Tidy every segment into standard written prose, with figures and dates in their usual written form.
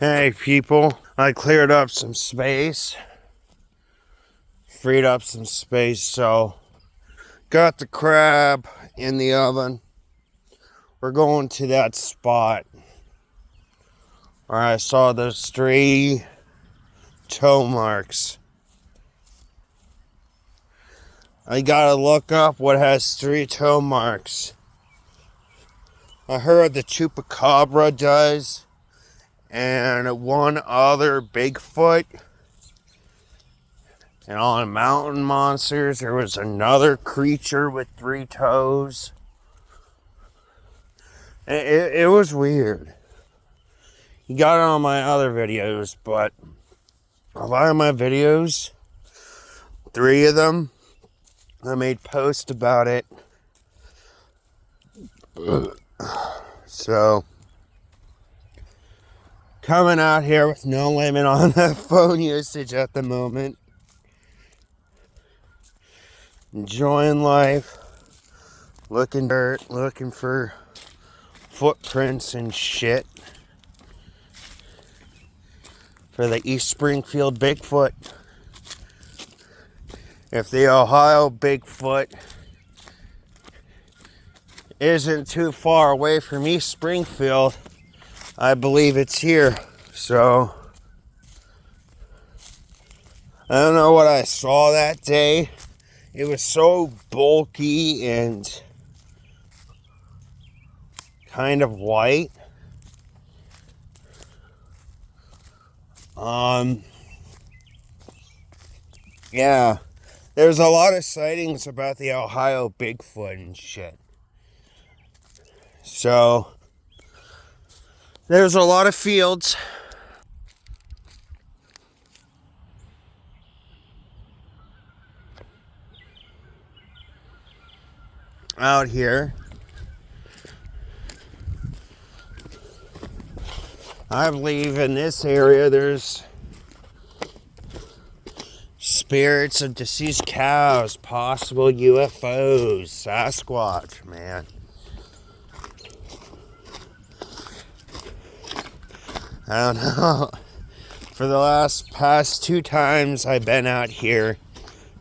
Hey people, I cleared up some space, freed up some space, so got the crab in the oven. We're going to that spot where I saw those 3 toe marks. I gotta look up what has 3 toe marks. I heard the chupacabra does, and one other Bigfoot. And on Mountain Monsters, there was another creature with 3 toes. It was weird. You got it on my other videos, but a lot of my videos, 3 of them, I made posts about it. So, coming out here with no limit on the phone usage at the moment. Enjoying life. Looking for footprints and shit. For the East Springfield Bigfoot. If the Ohio Bigfoot isn't too far away from East Springfield, I believe it's here. So, I don't know what I saw that day. It was so bulky and kind of white. Yeah, there's a lot of sightings about the Ohio Bigfoot and shit. So, there's a lot of fields. Out here. I believe in this area there's spirits of deceased cows, possible UFOs, Sasquatch, man. I don't know. For the past 2 times I've been out here,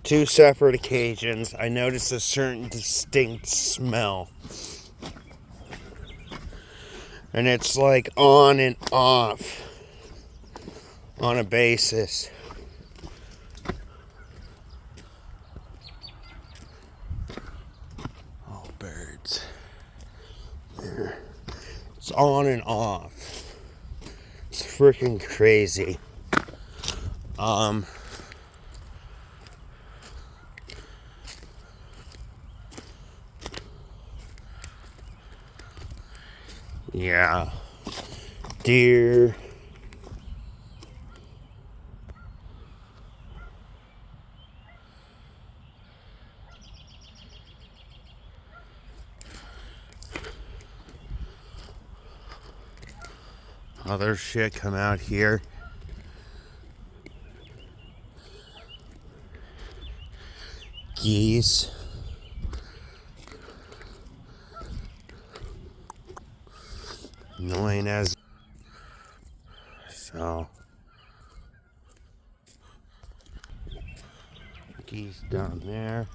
2 separate occasions, I noticed a certain distinct smell. And it's like on and off on a basis. Oh, birds. There. It's on and off. It's freaking crazy. Yeah. Deer. Other shit come out here. Geese. Annoying as. So. Geese down there.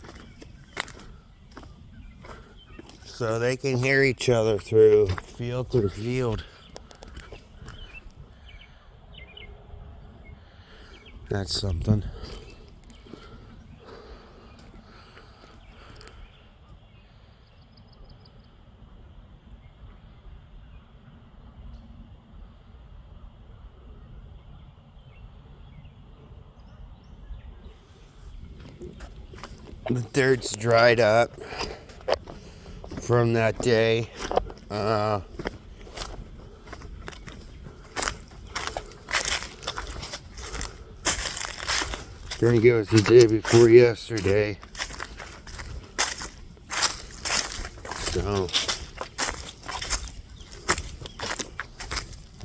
So they can hear each other through field to field. That's something. The dirt's dried up from that day. I think it was the day before yesterday. So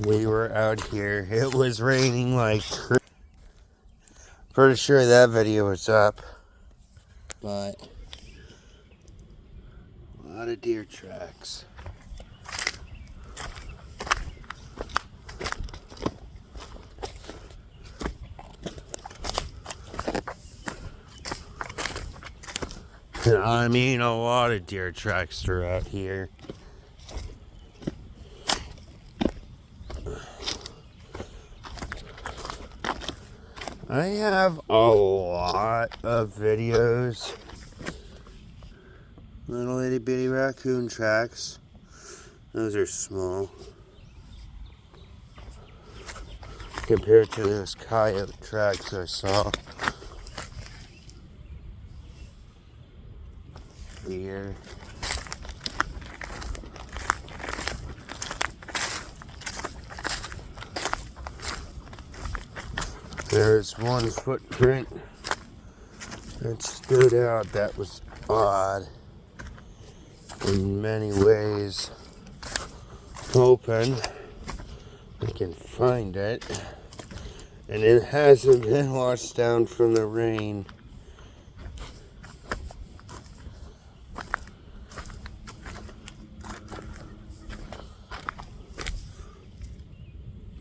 we were out here. It was raining like crazy. Pretty sure that video was up. But a lot of deer tracks. I mean, a lot of deer tracks throughout here. I have a lot of videos. Little itty bitty raccoon tracks. Those are small compared to those coyote tracks I saw. Deer. There's one footprint that stood out that was odd in many ways. Hoping I can find it. And it hasn't been washed down from the rain.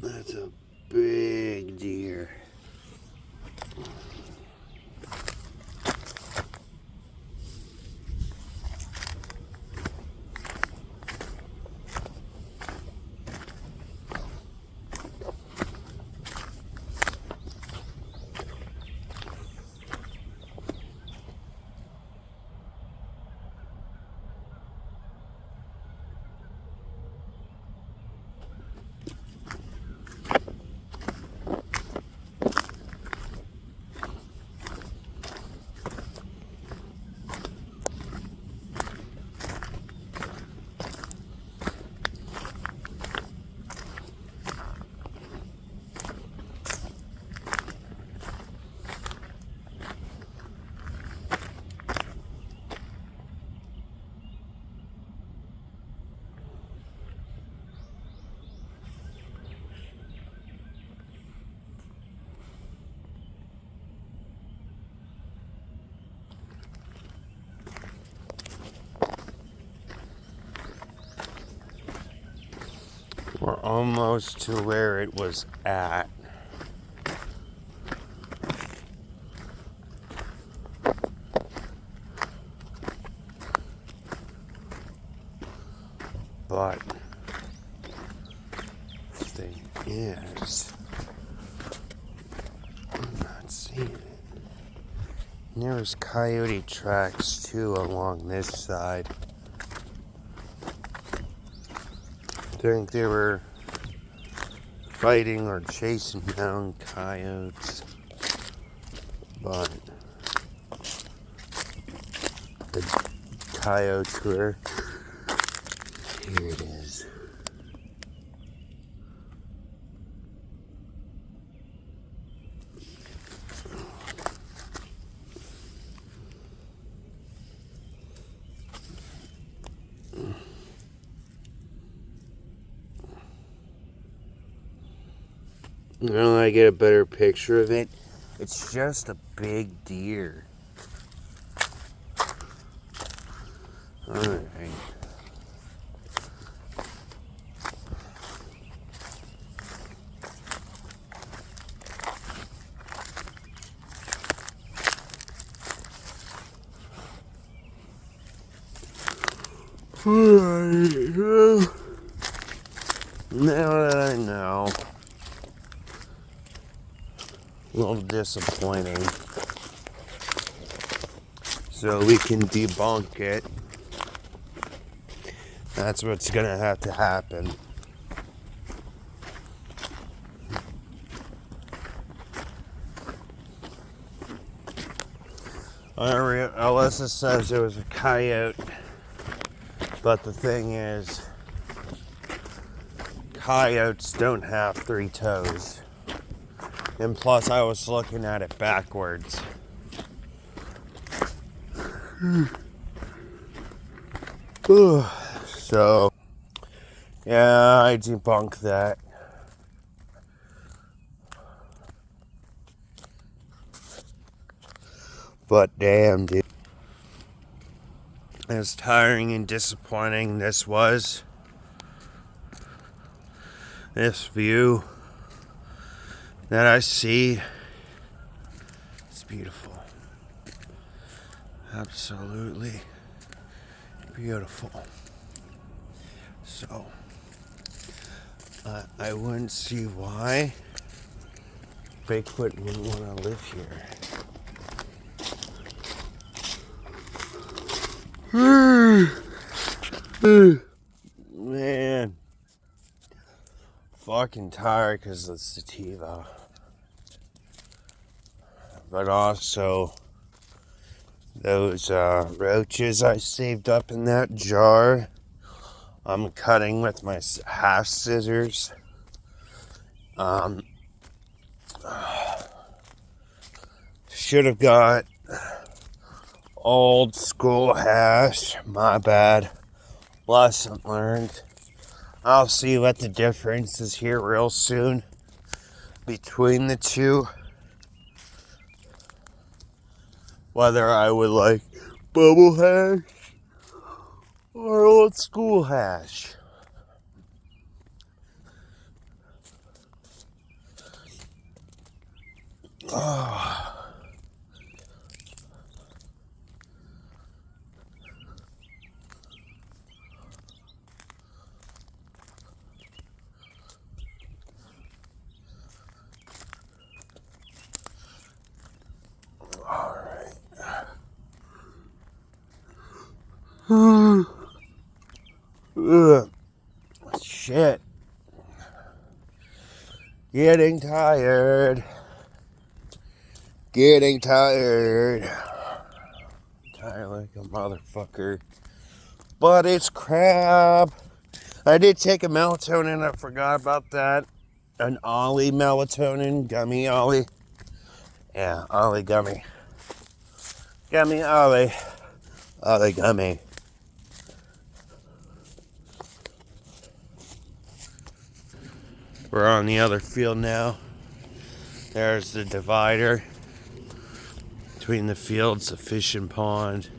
That's a big deer. We're almost to where it was at. But the thing is, I'm not seeing it. And there was coyote tracks too along this side. I think they were fighting or chasing down coyotes, but the coyotes were, here it is. Now I get a better picture of it. It's just a big deer. Alright. Now that I know. A little disappointing. So we can debunk it. That's what's gonna have to happen. Alyssa says it was a coyote, but the thing is, coyotes don't have 3 toes. And plus, I was looking at it backwards. So, yeah, I debunked that. But damn, dude. As tiring and disappointing this was, this view that I see, it's beautiful. Absolutely beautiful. So, I wouldn't see why Bigfoot wouldn't want to live here. Man, fucking tired because of the sativa. But also, those roaches I saved up in that jar, I'm cutting with my half scissors. Should have got old school hash. My bad. Lesson learned. I'll see what the difference is here real soon between the two. Whether I would like bubble hash or old school hash. Oh. Ugh. Shit. Getting tired. Tired like a motherfucker. But it's crab. I did take a melatonin. I forgot about that. An Ollie melatonin. Gummy Ollie. Yeah, Ollie gummy. Gummy Ollie. Ollie gummy. We're on the other field now. There's the divider between the fields, the fishing pond.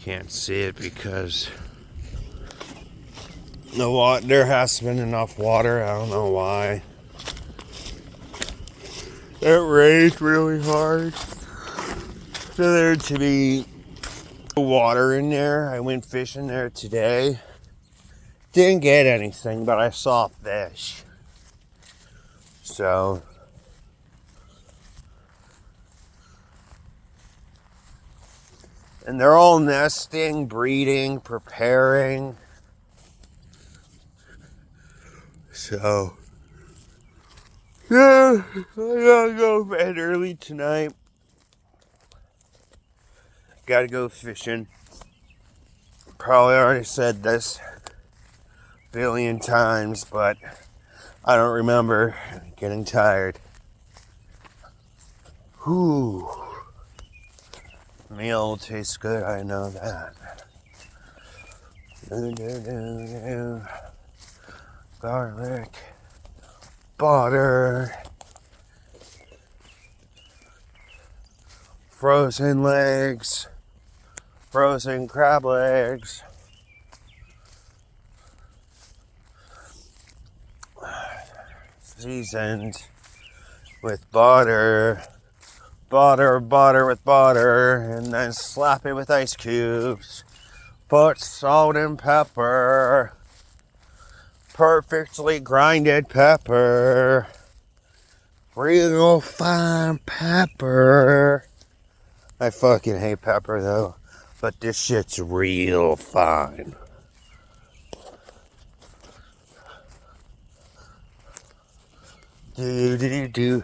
Can't see it because there hasn't been enough water. I don't know why. It rained really hard for there to be water in there. I went fishing there today. Didn't get anything, but I saw fish. So, and they're all nesting, breeding, preparing. So, yeah, I gotta go to bed early tonight. Gotta go fishing. Probably already said this a billion times, but I don't remember. Getting tired. Whew. Meal tastes good, I know that. Garlic, butter, frozen legs, frozen crab legs. Seasoned with butter with butter, and then slap it with ice cubes. Put salt and pepper, perfectly grinded pepper, real fine pepper. I fucking hate pepper though, but this shit's real fine. Do.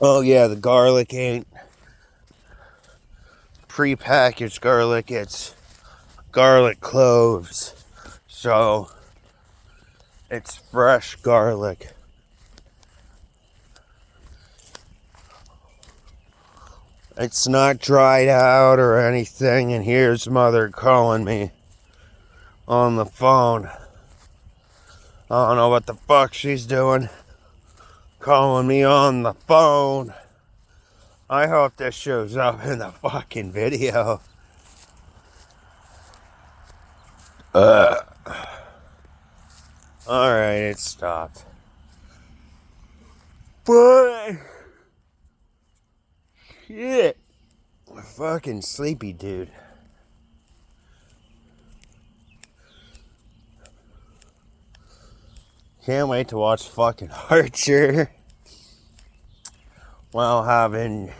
Oh yeah, the garlic ain't pre-packaged garlic, it's garlic cloves. So it's fresh garlic. It's not dried out or anything, and here's mother calling me on the phone. I don't know what the fuck she's doing. Calling me on the phone. I hope this shows up in the fucking video. Alright, it stopped. But Shit. Fucking sleepy, dude. Can't wait to watch fucking Archer while having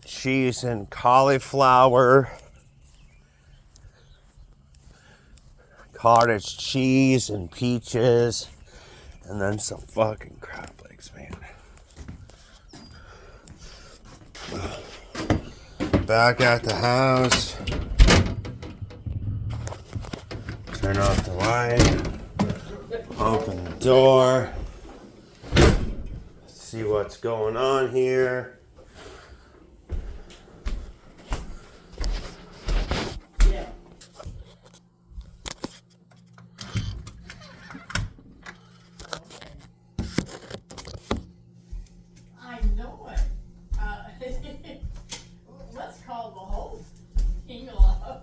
cheese and cauliflower, cottage cheese and peaches, and then some fucking crab legs, man. Back at the house. Turn off the light. Open the door. See what's going on here. Yeah. I know it. Let's call the whole thing off.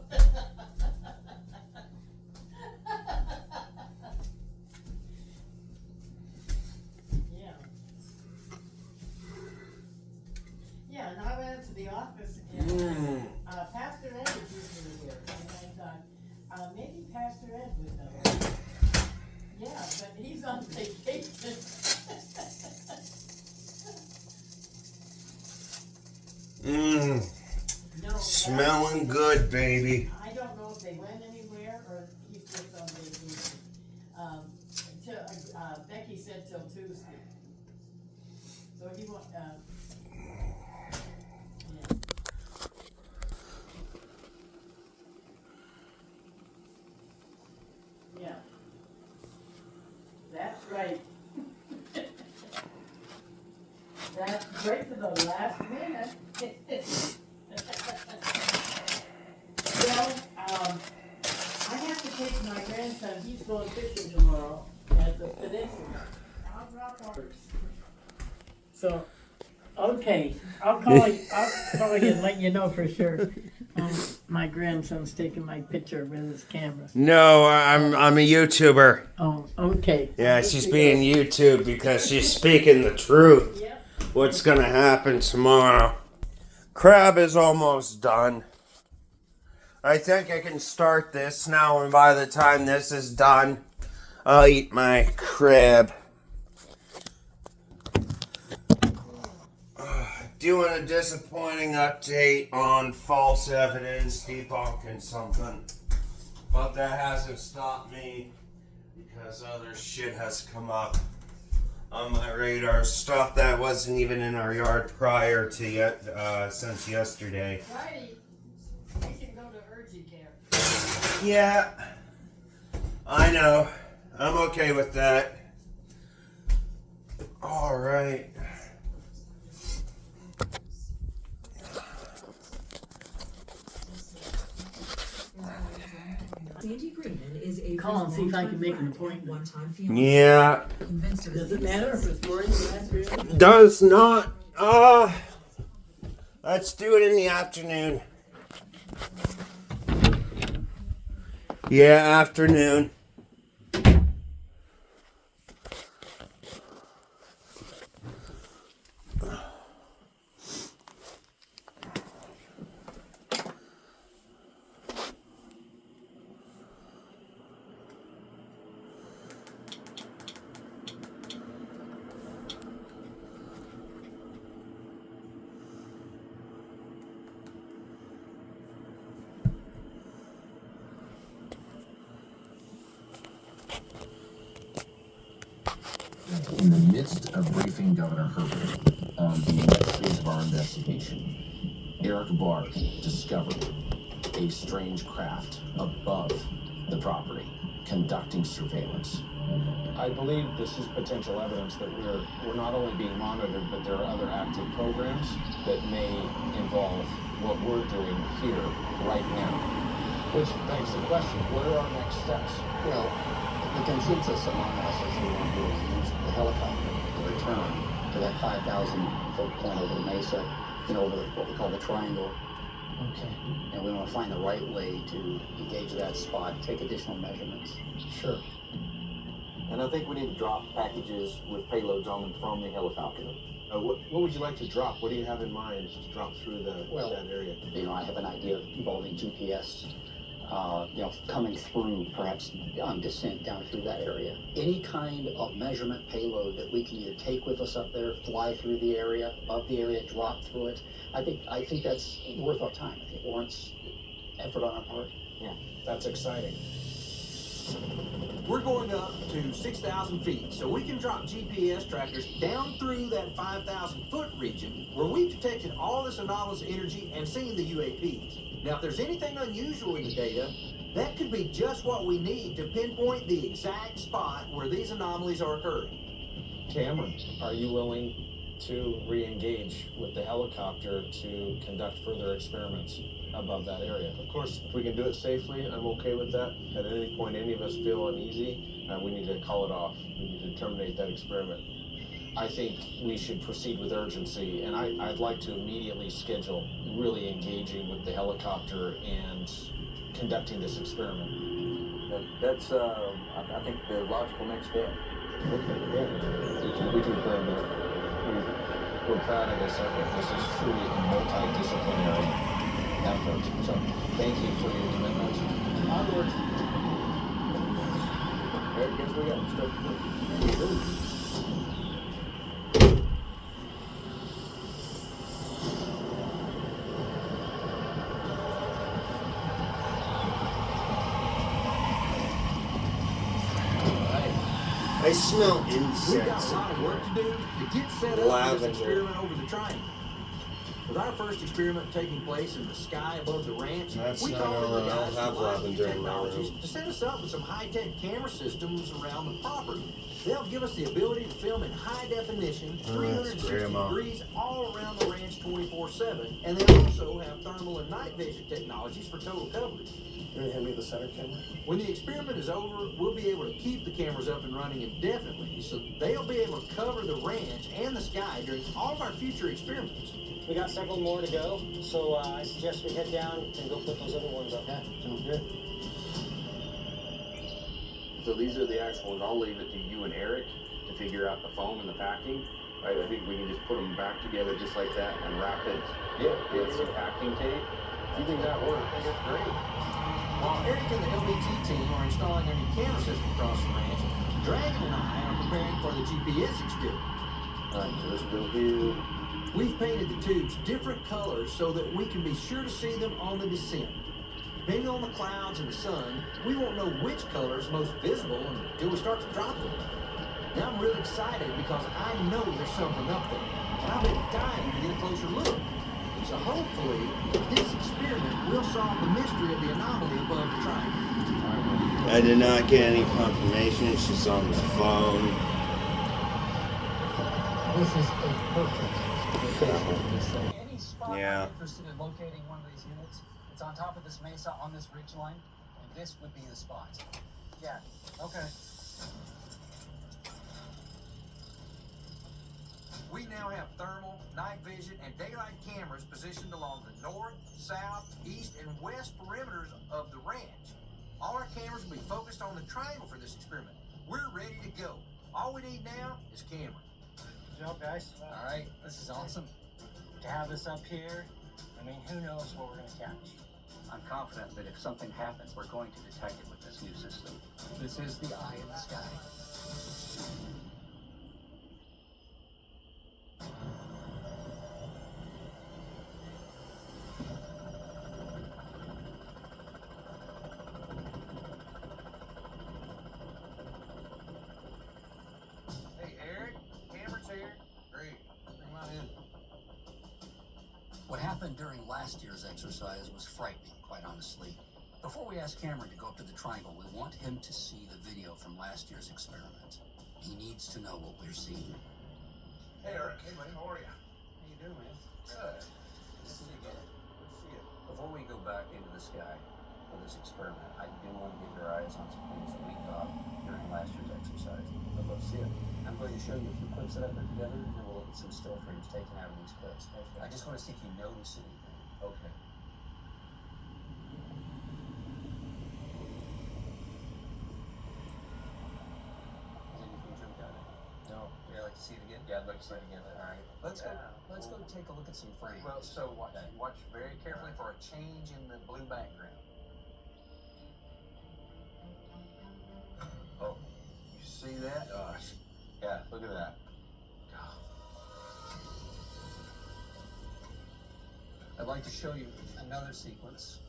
Yeah, and I went into the office and Pastor Ed is usually here, and I thought, maybe Pastor Ed would know. Yeah, but he's on vacation. No, Smelling good, baby. I don't know if they went anywhere or he's just on vacation. Becky said till Tuesday. So he won't, yeah. That's right. That's right to the last minute. Well, I have to take my grandson, he's going fishing tomorrow at the peninsula. I'll drop orders. So, okay, I'll call you and let you know for sure. My grandson's taking my picture with his camera. No, I'm a YouTuber. Oh, okay. Yeah, she's being YouTube because she's speaking the truth. Yep. What's gonna happen tomorrow? Crab is almost done. I think I can start this now, and by the time this is done, I'll eat my crab. Doing a disappointing update on false evidence, debunking something. But that hasn't stopped me because other shit has come up on my radar. Stuff that wasn't even in our yard prior to since yesterday. Friday, we can go to urgent care. Yeah, I know. I'm okay with that. All right. Sandy Greenman is a Call and see if I can make an appointment. one-time fiance. Yeah, Does it matter if it's morning or afternoon? does not. Let's do it in the afternoon. Yeah, afternoon. In the midst of briefing Governor Herbert on the next phase of our investigation, Eric Barth discovered a strange craft above the property, conducting surveillance. I believe this is potential evidence that we're not only being monitored, but there are other active programs that may involve what we're doing here right now. Which begs the question, what are our next steps? Well, the consensus among us is we want to use the helicopter to return to that 5,000-foot point over the mesa, over what we call the triangle. Okay. And we want to find the right way to engage that spot, take additional measurements. Sure. And I think we need to drop packages with payloads on them from the helicopter. What would you like to drop? What do you have in mind to drop through that area? You know, I have an idea involving GPS, coming through, perhaps on descent down through that area. Any kind of measurement payload that we can either take with us up there, fly through the area, above the area, drop through it. I think that's worth our time. I think it warrants effort on our part. Yeah, that's exciting. We're going up to 6,000 feet, so we can drop GPS trackers down through that 5,000-foot region where we've detected all this anomalous energy and seen the UAPs. Now, if there's anything unusual in the data, that could be just what we need to pinpoint the exact spot where these anomalies are occurring. Cameron, are you willing to re-engage with the helicopter to conduct further experiments above that area? Of course, if we can do it safely, I'm okay with that. At any point any of us feel uneasy, we need to call it off. We need to terminate that experiment. I think we should proceed with urgency, and I'd like to immediately schedule really engaging with the helicopter and conducting this experiment. That's, I think, the logical next step. Okay, yeah. We can plan that. We're proud of this effort. This is truly a multidisciplinary effort. So thank you for your commitment. Onward. I guess we got stuff to do. I smell We've got incense. a lot of work to do to get set up for Lavender. this experiment over the triangle. With our first experiment taking place in the sky above the ranch, That's we not called in our the own. guys I'll have from IQ lavender in my Technologies room. to set us up with some high-tech camera systems around the property. They'll give us the ability to film in high definition, Oh, that's 360 grandma. degrees all around the ranch 24/7, and they also have thermal and night vision technologies for total coverage. You gonna hand me the center camera? When the experiment is over, we'll be able to keep the cameras up and running indefinitely, so they'll be able to cover the ranch and the sky during all of our future experiments. We got several more to go, so I suggest we head down and go put those other ones up. Yeah, sounds good. So these are the actual ones. I'll leave it to you and Eric to figure out the foam and the packing. Right? I think we can just put them back together just like that and wrap it with some packing tape. If you think that works, I think that's great. While Eric and the LBT team are installing our new camera system across the ranch, Dragon and I are preparing for the GPS experiment. All right, so this will go here. We've painted the tubes different colors so that we can be sure to see them on the descent. Depending on the clouds and the sun, we won't know which color is most visible until we start to drop them. Now I'm really excited because I know there's something up there, and I've been dying to get a closer look. So hopefully, this experiment will solve the mystery of the anomaly above the triangle. I did not get any confirmation. She's on the phone. This is a perfect location. Any spot Yeah. interested in locating one of these units? It's on top of this mesa on this ridge line, and this would be the spot. Yeah, okay. We now have thermal, night vision, and daylight cameras positioned along the north, south, east, and west perimeters of the ranch. All our cameras will be focused on the triangle for this experiment. We're ready to go. All we need now is Cameron. Good job, guys. All right, this is awesome. To have this up here, I mean, who knows what we're going to catch. I'm confident that if something happens, we're going to detect it with this new system. This is the eye in the sky. Hey, Eric, Cameron's here. Great. Bring him on in. What happened during last year's exercise was frightening, quite honestly. Before we ask Cameron to go up to the triangle, we want him to see the video from last year's experiment. He needs to know what we're seeing. Hey, Eric. Hey, buddy. How are you? How you doing, man? Good. Good to see you again. Good to see you. Before we go back into the sky for this experiment, I do want to get your eyes on some things that we caught during last year's exercise. I'd love to see it. I'm going to show you a few clips that I put together, and then we'll look at some still frames taken out of these clips. I just want to see if you notice anything. Okay. Has anything jumped out at you? No, yeah, like like to see it again? Yeah, I'd like to see it again. All right. Let's go take a look at some frames. Well, so watch very carefully for a change in the blue background. Oh, you see that? Gosh. Yeah, look at that. I'd like to show you another sequence.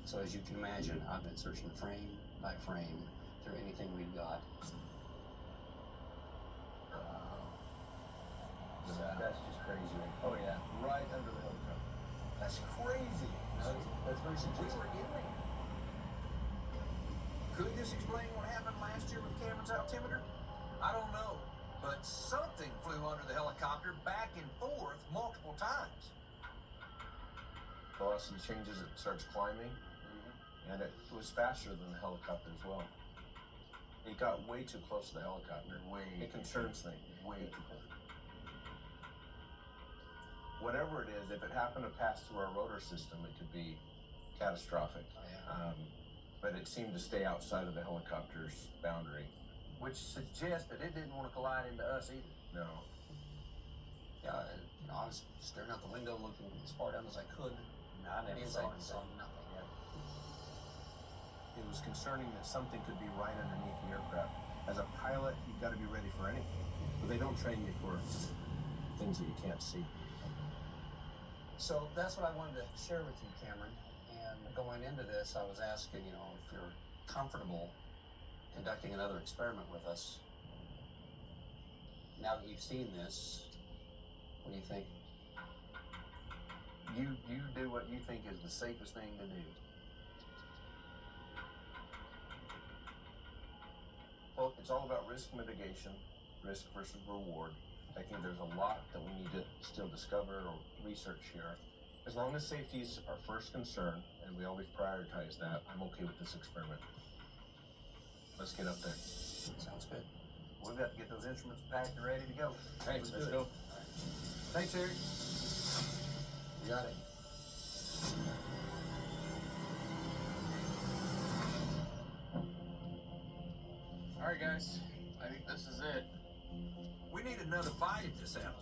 So as you can imagine, I've been searching frame by frame through anything we've got. That's just crazy. Oh yeah, right under the helicopter. That's crazy. No, that's very suggestive. We were in there. Could this explain what happened last year with Cameron's altimeter? I don't know, but something flew under the helicopter back and forth multiple times. Velocity changes, it starts climbing, and it was faster than the helicopter as well. It got way too close to the helicopter. It concerns me. Way too close. Whatever it is, if it happened to pass through our rotor system, it could be catastrophic. Yeah. But it seemed to stay outside of the helicopter's boundary. Which suggests that it didn't want to collide into us either. No. Yeah, I was staring out the window looking as far down as I could. I never Inside, saw saw anything. nothing. It was concerning that something could be right underneath the aircraft. As a pilot, you've got to be ready for anything. But they don't train you for things that you can't see. So that's what I wanted to share with you, Cameron. And going into this, I was asking, if you're comfortable conducting another experiment with us. Now that you've seen this, what do you think? You do what you think is the safest thing to do. Well, it's all about risk mitigation, risk versus reward. I think there's a lot that we need to still discover or research here. As long as safety is our first concern, and we always prioritize that, I'm okay with this experiment. Let's get up there. Sounds good. We've got to get those instruments packed and ready to go. Hey, let's go. Thanks, Eric. You got it. All right, guys. I think this is it. We need another bite at this out.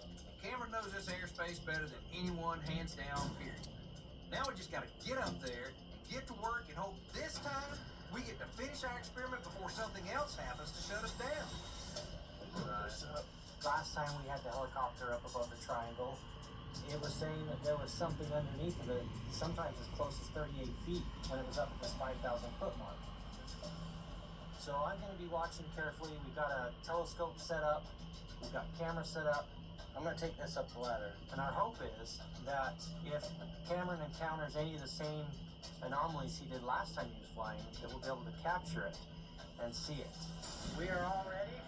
Cameron knows this airspace better than anyone, hands down, period. Now we just got to get up there and get to work and hope this time we get to finish our experiment before something else happens to shut us down. Last time we had the helicopter up above the triangle, it was saying that there was something underneath of it, sometimes as close as 38 feet when it was up at this 5,000 foot mark. So I'm going to be watching carefully. We've got a telescope set up. We've got cameras set up. I'm going to take this up the ladder. And our hope is that if Cameron encounters any of the same anomalies he did last time he was flying, that we'll be able to capture it and see it. We are all ready.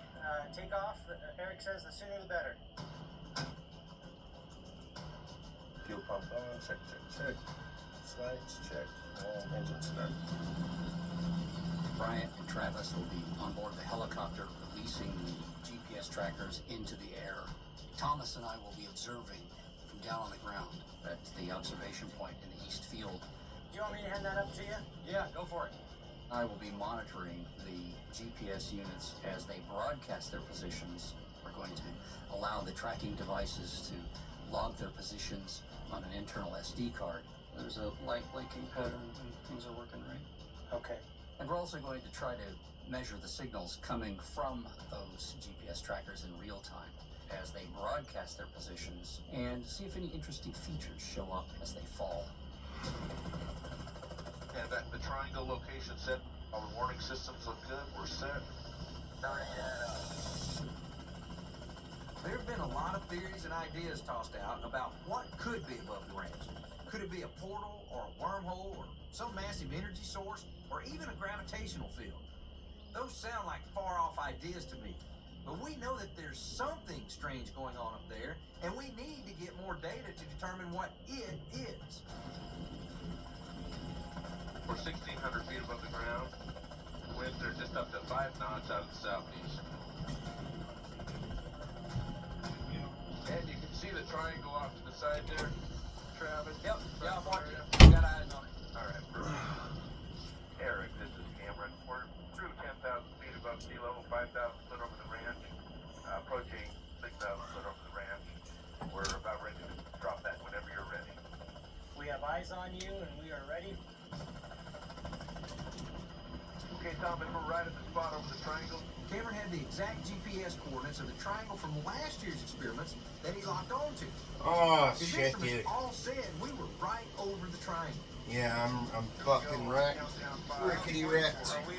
Take off. Eric says the sooner the better. Fuel pump on, check. Slides, check. Engine start. Bryant and Travis will be on board the helicopter, releasing the GPS trackers into the air. Thomas and I will be observing from down on the ground at the observation point in the east field. Do you want me to hand that up to you? Yeah, go for it. I will be monitoring the GPS units as they broadcast their positions. We're going to allow the tracking devices to log their positions on an internal SD card. There's a light blinking pattern and things are working right. Okay. And we're also going to try to measure the signals coming from those GPS trackers in real time as they broadcast their positions and see if any interesting features show up as they fall. And the triangle location set, our warning systems look good, we're set. There have been a lot of theories and ideas tossed out about what could be above the ranch. Could it be a portal or a wormhole or some massive energy source or even a gravitational field? Those sound like far-off ideas to me. But we know that there's something strange going on up there, and we need to get more data to determine what it is. We're 1,600 feet above the ground. Winds are just up to 5 knots out of the southeast. And you can see the triangle off to the side there, Travis. Yep, yeah, I'm watching it. Got eyes on it. All right, perfect. Eric, this is Cameron. We're through 10,000 feet above sea level, 5,000 foot over the ranch. approaching 6,000 foot over the ranch. We're about ready to drop that whenever you're ready. We have eyes on you and we are ready. Okay, Thomas, we're right at the spot over the triangle. Cameron had the exact GPS coordinates of the triangle from last year's experiments that he locked onto. Oh, His shit, instruments dude. all said we were right over the triangle. Yeah, I'm fucking wrecked. Rickety wrecked. Are we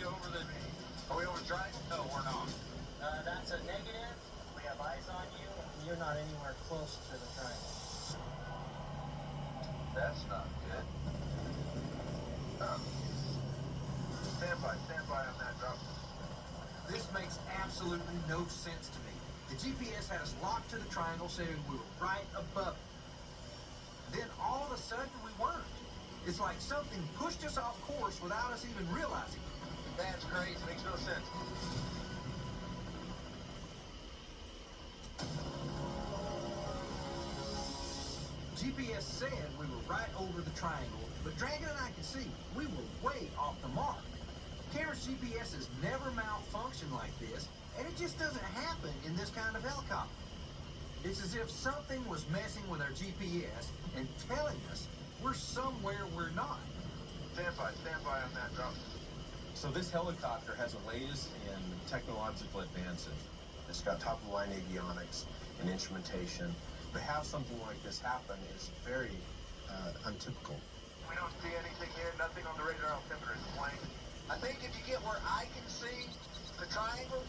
over the triangle? No, we're not. That's a negative. We have eyes on you and you're not anywhere close to the triangle. That's not good. Huh. Stand by on that drop. This makes absolutely no sense to me. The GPS had us locked to the triangle saying we were right above it. Then all of a sudden we weren't. It's like something pushed us off course without us even realizing it. That's crazy. Makes no sense. GPS said we were right over the triangle, but Dragon and I can see we were way off the mark. Cameron's GPS has never malfunctioned like this, and it just doesn't happen in this kind of helicopter. It's as if something was messing with our GPS and telling us we're somewhere we're not. Stand by on that drop. So this helicopter has the latest in technological advances. It's got top-of-the-line avionics and instrumentation. To have something like this happen is very untypical. We don't see anything here. Nothing on the radar altimeter is blank. I think if you get where I can see the triangle,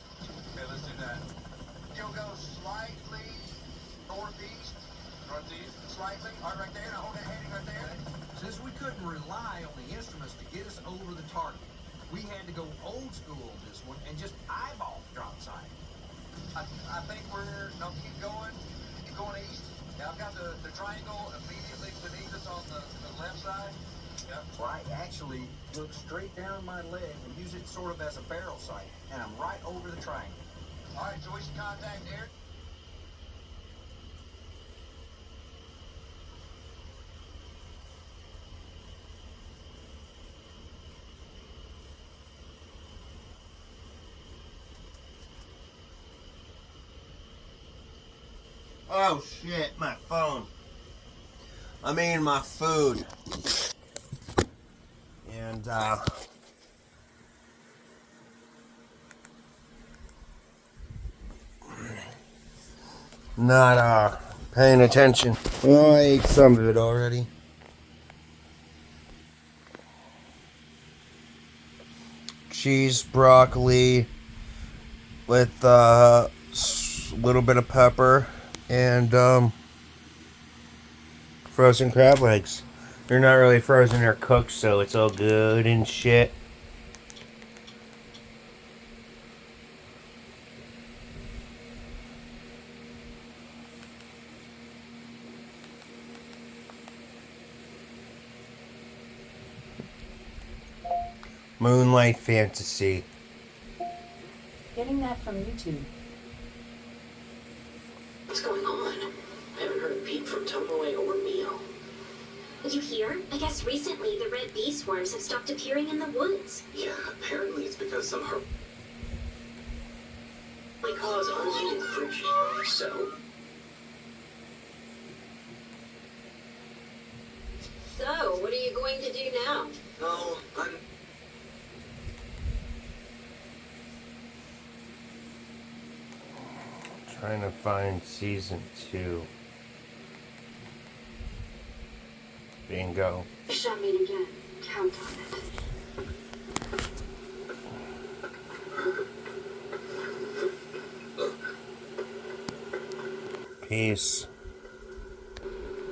Okay, let's do that. you'll go slightly northeast. Northeast. Slightly. All right, right there. Now hold that heading right there. Since we couldn't rely on the instruments to get us over the target, we had to go old school on this one and just eyeball the drop site. I think no, keep going east. Now I've got the triangle immediately beneath us on the left side. Yep. Right, actually, look straight down my leg and use it sort of as a barrel sight, and I'm right over the triangle. All right, so we should contact Eric. Oh shit, my phone. I mean my food. And not paying attention. Oh, I ate some of it already. Cheese, broccoli with a little bit of pepper and frozen crab legs. They're not really frozen, they're cooked, so it's all good and shit. Moonlight Fantasy. Getting that from YouTube. What's going on? I haven't heard a peep from Tomoe or Mio. You hear? I guess recently the red bee swarms have stopped appearing in the woods. Yeah, apparently it's because some may cause unneeded friction. So what are you going to do now? oh, I'm Trying to find season 2. Bingo. Shall meet again. Count on it. Peace.